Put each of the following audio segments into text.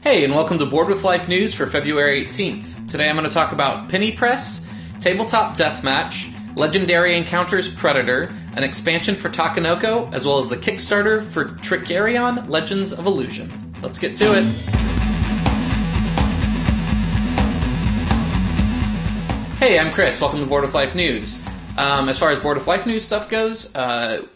Hey, and welcome to Board with Life News for February 18th. Today I'm going to talk about Penny Press, Tabletop Deathmatch, Legendary Encounters Predator, an expansion for Takenoko, as well as the Kickstarter for Trickerion Legends of Illusion. Let's get to it. Hey, I'm Chris. Welcome to Board with Life News. As far as Board with Life News stuff goes,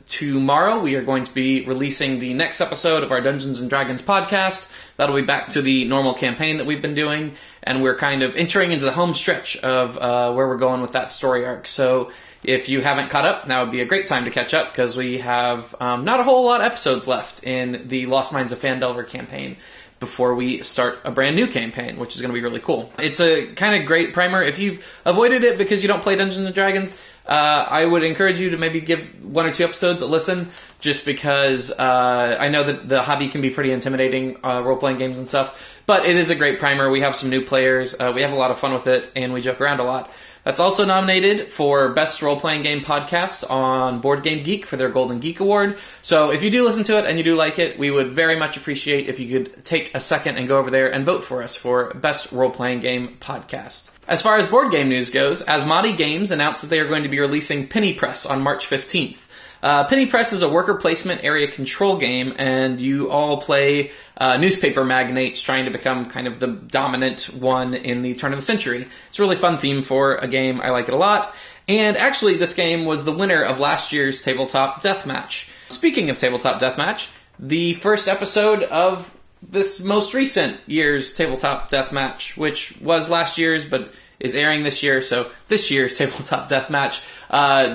tomorrow we are going to be releasing the next episode of our Dungeons & Dragons podcast. That'll be back to the normal campaign that we've been doing, and we're kind of entering into the home stretch of where we're going with that story arc. So if you haven't caught up, now would be a great time to catch up, because we have not a whole lot of episodes left in the Lost Mines of Phandelver campaign before we start a brand new campaign, which is going to be really cool. It's a kind of great primer. If you've avoided it because you don't play Dungeons & Dragons, I would encourage you to maybe give one or two episodes a listen, just because I know that the hobby can be pretty intimidating, role-playing games and stuff, but it is a great primer. We have some new players, we have a lot of fun with it, and we joke around a lot. That's also nominated for Best Role-Playing Game Podcast on Board Game Geek for their Golden Geek Award. So if you do listen to it and you do like it, we would very much appreciate if you could take a second and go over there and vote for us for Best Role-Playing Game Podcast. As far as board game news goes, Asmati Games announced that they are going to be releasing Penny Press on March 15th. Penny Press is a worker placement area control game, and you all play newspaper magnates trying to become kind of the dominant one in the turn of the century. It's a really fun theme for a game. I like it a lot. And actually, this game was the winner of last year's Tabletop Deathmatch. Speaking of Tabletop Deathmatch, the first episode of this most recent year's Tabletop Deathmatch, which was last year's but is airing this year, so this year's Tabletop Deathmatch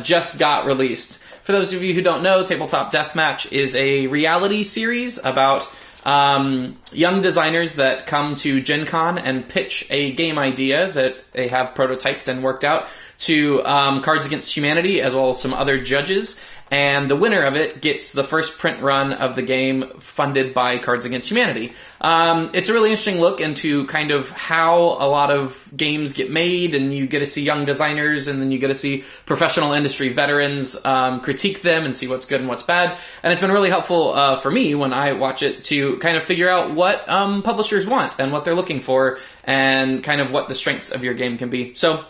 just got released. For those of you who don't know, Tabletop Deathmatch is a reality series about young designers that come to Gen Con and pitch a game idea that they have prototyped and worked out to Cards Against Humanity, as well as some other judges. And the winner of it gets the first print run of the game funded by Cards Against Humanity. It's a really interesting look into kind of how a lot of games get made, and you get to see young designers, and then you get to see professional industry veterans critique them and see what's good and what's bad. And it's been really helpful for me when I watch it to kind of figure out what publishers want and what they're looking for, and kind of what the strengths of your game can be. So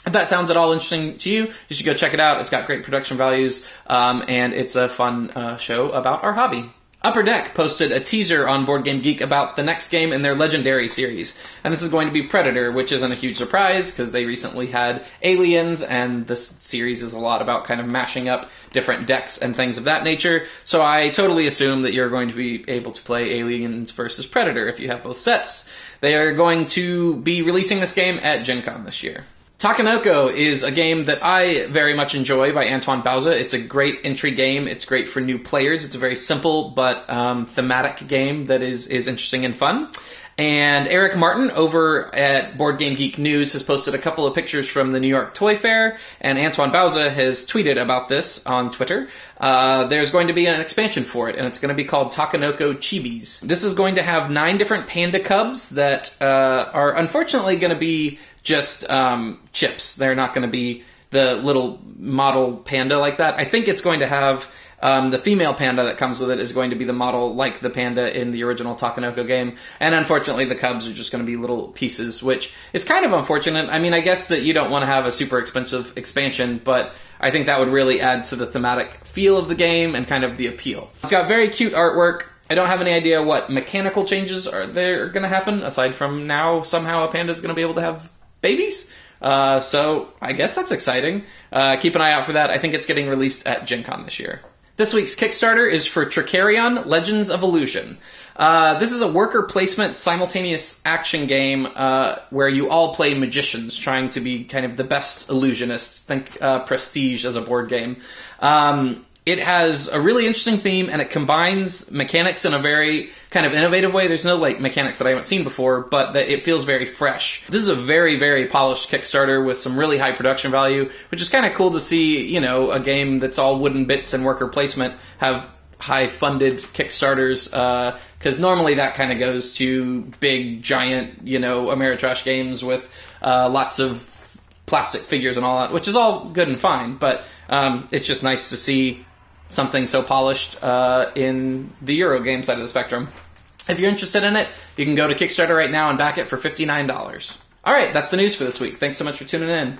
if that sounds at all interesting to you, you should go check it out. It's got great production values, and it's a fun show about our hobby. Upper Deck posted a teaser on Board Game Geek about the next game in their Legendary series. And this is going to be Predator, which isn't a huge surprise, because they recently had Aliens, and this series is a lot about kind of mashing up different decks and things of that nature. So I totally assume that you're going to be able to play Aliens versus Predator if you have both sets. They are going to be releasing this game at Gen Con this year. Takenoko is a game that I very much enjoy by Antoine Bauza. It's a great entry game. It's great for new players. It's a very simple but thematic game that is interesting and fun. And Eric Martin over at Board Game Geek News has posted a couple of pictures from the New York Toy Fair, and Antoine Bauza has tweeted about this on Twitter. There's going to be an expansion for it, and it's going to be called Takenoko Chibis. This is going to have 9 different panda cubs that are unfortunately going to be just chips. They're not going to be the little model panda like that. I think it's going to have the female panda that comes with it is going to be the model like the panda in the original Takenoko game. And unfortunately, the cubs are just going to be little pieces, which is kind of unfortunate. I mean, I guess that you don't want to have a super expensive expansion, but I think that would really add to the thematic feel of the game and kind of the appeal. It's got very cute artwork. I don't have any idea what mechanical changes are going to happen, aside from now somehow a panda is going to be able to have babies. So I guess that's exciting. Keep an eye out for that. I think it's getting released at Gen Con this year. This week's Kickstarter is for Trickerion Legends of Illusion. This is a worker placement simultaneous action game where you all play magicians trying to be kind of the best illusionists. Think Prestige as a board game. It has a really interesting theme, and it combines mechanics in a very kind of innovative way. There's no mechanics that I haven't seen before, but that it feels very fresh. This is a very, very polished Kickstarter with some really high production value, which is kind of cool to see, a game that's all wooden bits and worker placement have high-funded Kickstarters, because normally that kind of goes to big, giant, Ameritrash games with lots of plastic figures and all that, which is all good and fine, but it's just nice to see something so polished in the Euro game side of the spectrum. If you're interested in it, you can go to Kickstarter right now and back it for $59. All right, that's the news for this week. Thanks so much for tuning in.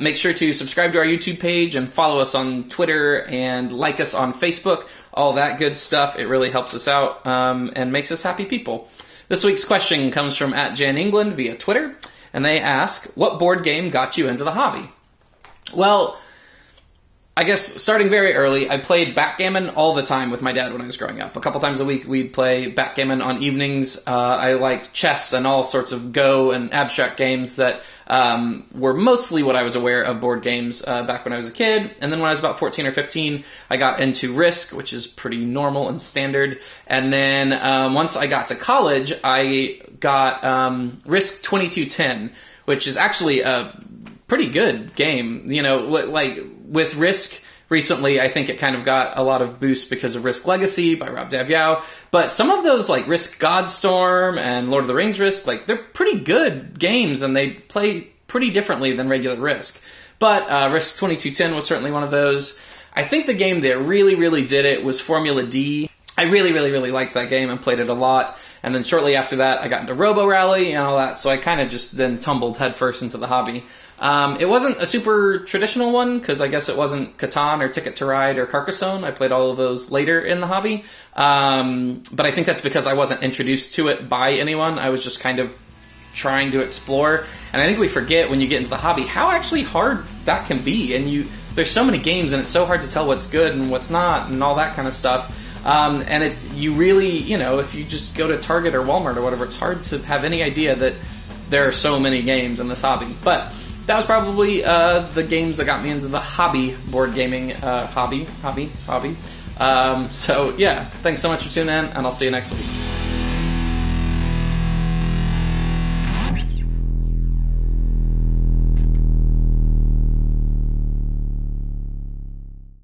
Make sure to subscribe to our YouTube page and follow us on Twitter and like us on Facebook. All that good stuff. It really helps us out and makes us happy people. This week's question comes from @JanEngland via Twitter, and they ask, what board game got you into the hobby? Well, I guess starting very early, I played backgammon all the time with my dad when I was growing up. A couple times a week, we'd play backgammon on evenings. I liked chess and all sorts of Go and abstract games that were mostly what I was aware of board games back when I was a kid. And then when I was about 14 or 15, I got into Risk, which is pretty normal and standard. And then once I got to college, I got Risk 2210, which is actually a pretty good game. You know, like with Risk recently, I think it kind of got a lot of boost because of Risk Legacy by Rob Daviau. But some of those, like Risk Godstorm and Lord of the Rings Risk, like they're pretty good games and they play pretty differently than regular Risk. But Risk 2210 was certainly one of those. I think the game that really, really did it was Formula D. I really, really, really liked that game and played it a lot. And then shortly after that, I got into Robo Rally and all that. So I kind of just then tumbled headfirst into the hobby. It wasn't a super traditional one, because I guess it wasn't Catan or Ticket to Ride or Carcassonne. I played all of those later in the hobby. But I think that's because I wasn't introduced to it by anyone. I was just kind of trying to explore. And I think we forget when you get into the hobby how actually hard that can be. And there's so many games, and it's so hard to tell what's good and what's not and all that kind of stuff. And you really, if you just go to Target or Walmart or whatever, it's hard to have any idea that there are so many games in this hobby. But that was probably the games that got me into the hobby board gaming hobby. So yeah, thanks so much for tuning in, and I'll see you next week.